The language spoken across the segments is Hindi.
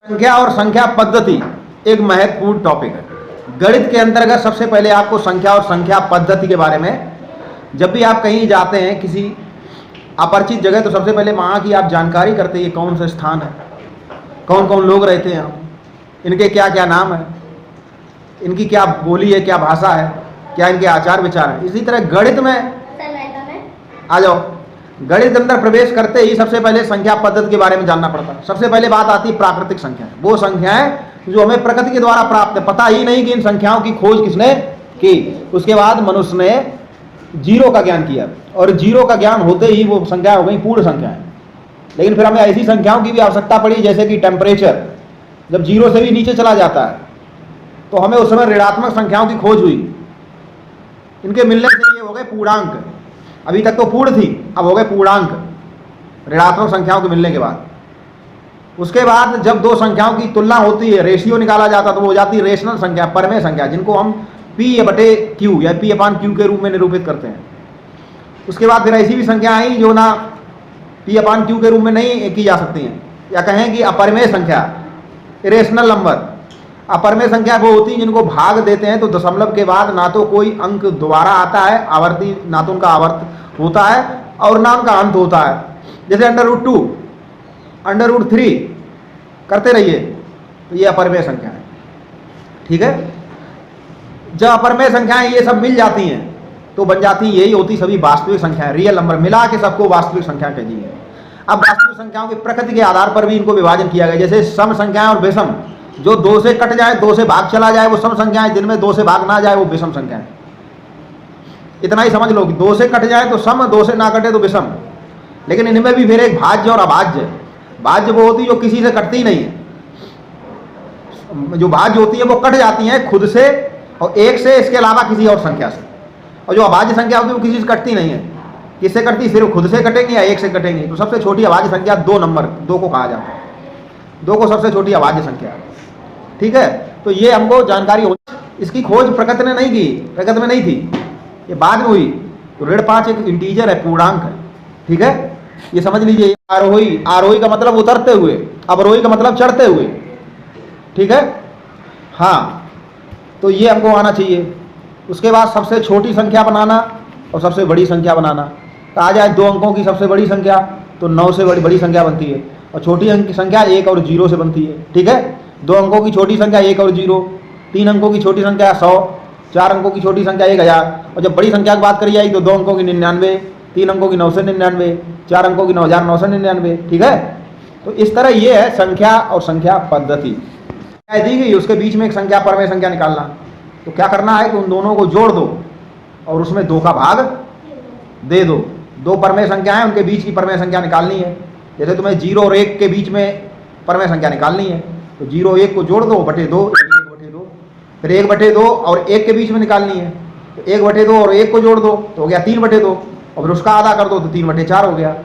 संख्या और संख्या पद्धति एक महत्वपूर्ण टॉपिक है। गणित के अंतर्गत सबसे पहले आपको संख्या और संख्या पद्धति के बारे में, जब भी आप कहीं जाते हैं किसी अपरिचित जगह, तो सबसे पहले वहाँ की आप जानकारी करते हैं कौन सा स्थान है, कौन कौन लोग रहते हैं, इनके क्या क्या नाम है, इनकी क्या बोली है, क्या भाषा है, क्या इनके आचार विचार है। इसी तरह गणित में आ जाओ, गणित के अंदर प्रवेश करते ही सबसे पहले संख्या पद्धति के बारे में जानना पड़ता है। सबसे पहले बात आती है प्राकृतिक संख्याएं, वो संख्याएं जो हमें प्रकृति के द्वारा प्राप्त है, पता ही नहीं कि इन संख्याओं की खोज किसने की। उसके बाद मनुष्य ने जीरो का ज्ञान किया, और जीरो का ज्ञान होते ही वो संख्या हो गई पूर्ण संख्याएं। लेकिन फिर हमें ऐसी संख्याओं की भी आवश्यकता पड़ी, जैसे कि टेम्परेचर जब जीरो से भी नीचे चला जाता है, तो हमें उस समय ऋणात्मक संख्याओं की खोज हुई। इनके मिलने से ये हो गए पूर्णांक। अभी तक तो पूर्ण थी, अब हो गए पूर्णांक ऋणात्मक संख्याओं के मिलने के बाद। उसके बाद जब दो संख्याओं की तुलना होती है, रेशियो निकाला जाता, तो वो हो जाती है रेशनल संख्या, परमेय संख्या, जिनको हम P/Q या P/Q के रूप में निरूपित करते हैं। उसके बाद फिर ऐसी भी संख्या आई जो ना P/Q के रूप में नहीं की जा सकती हैं, या कहें कि अपरमेय संख्या, इरेशनल नंबर। अपरमेय संख्या वो होती है जिनको भाग देते हैं तो दशमलव के बाद ना तो कोई अंक दोबारा आता है, आवर्ती, ना तो उनका आवर्त होता है और ना उनका अंत होता है। जैसे √2, √3 करते रहिए, तो ये अपरमेय संख्या है। ठीक है, जब अपरमेय संख्याएं ये सब मिल जाती हैं तो बन जाती, यही होती सभी वास्तविक संख्याएं, रियल नंबर। मिला के सबको वास्तविक संख्या कहिए। अब वास्तविक संख्याओं की प्रकृति के आधार पर भी इनको विभाजन किया गया। जैसे सम संख्याएं और विषम, जो 2 से कट जाए, 2 से भाग चला जाए, वो सम संख्याएं। जिनमें 2 से भाग ना जाए वो विषम संख्याएं। इतना ही समझ लो कि 2 से कट जाए तो सम, 2 से ना कटे तो विषम। लेकिन इनमें भी फिर एक भाज्य और अभाज्य। भाज्य वो होती है जो किसी से कटती नहीं है, जो भाज्य होती है वो कट जाती है खुद से और एक से, इसके अलावा किसी और संख्या से। और जो अभाज्य संख्या होती है वो किसी से कटती नहीं है। किससे कटती? सिर्फ खुद से कटेंगी या एक से कटेंगी। तो सबसे छोटी अभाज्य संख्या 2 नंबर, 2 को कहा जाता है। 2 को सबसे छोटी अभाज्य संख्या। ठीक है, तो ये हमको जानकारी हो। इसकी खोज प्रकृति ने नहीं की, प्रकृति में नहीं थी, ये बाद में हुई। तो ऋण 5 एक इंटीजर है, पूर्णांक है। ठीक है, ये समझ लीजिए। आरोही, आरोही का मतलब उतरते हुए, अवरोही का मतलब चढ़ते हुए। ठीक है, हाँ, तो ये हमको आना चाहिए। उसके बाद सबसे छोटी संख्या बनाना और सबसे बड़ी संख्या बनाना। तो आ जाए 2 अंकों की सबसे बड़ी संख्या, तो 9 से बड़ी संख्या बनती है, और छोटी अंक की संख्या 1 और 0 से बनती है। ठीक है, 2 अंकों की छोटी संख्या 1 और 0, 3 अंकों की छोटी संख्या 100, 4 अंकों की छोटी संख्या 1000, और जब बड़ी संख्या की बात करी जाएगी तो 2 अंकों की 99, 3 अंकों की 999, 4 अंकों की 9999। ठीक है, तो इस तरह ये है संख्या और संख्या पद्धति दी गई। उसके बीच में एक संख्या, परमेय संख्या निकालना। तो क्या करना है कि उन दोनों को जोड़ दो और उसमें 2 का भाग दे दो। 2 परमेय संख्या है, उनके बीच की परमेय संख्या निकालनी है। जैसे तुम्हें 0 और 1 के बीच में परमेय संख्या निकालनी है, तो 0 1 को जोड़ दो, बटे 2, 1/2। फिर 1/2 और 1 के बीच में निकालनी है, तो 1/2 और 1 को जोड़ दो तो हो गया 3/2, और फिर उसका आधा कर दो तो 3/4 हो गया।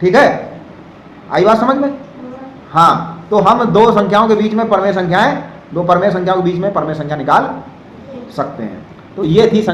ठीक है, आई बात समझ में? हाँ, तो हम 2 संख्याओं के बीच में परमेय संख्याएं, 2 परमेय संख्याओं के बीच में परमेय संख्या निकाल सकते हैं। तो ये थी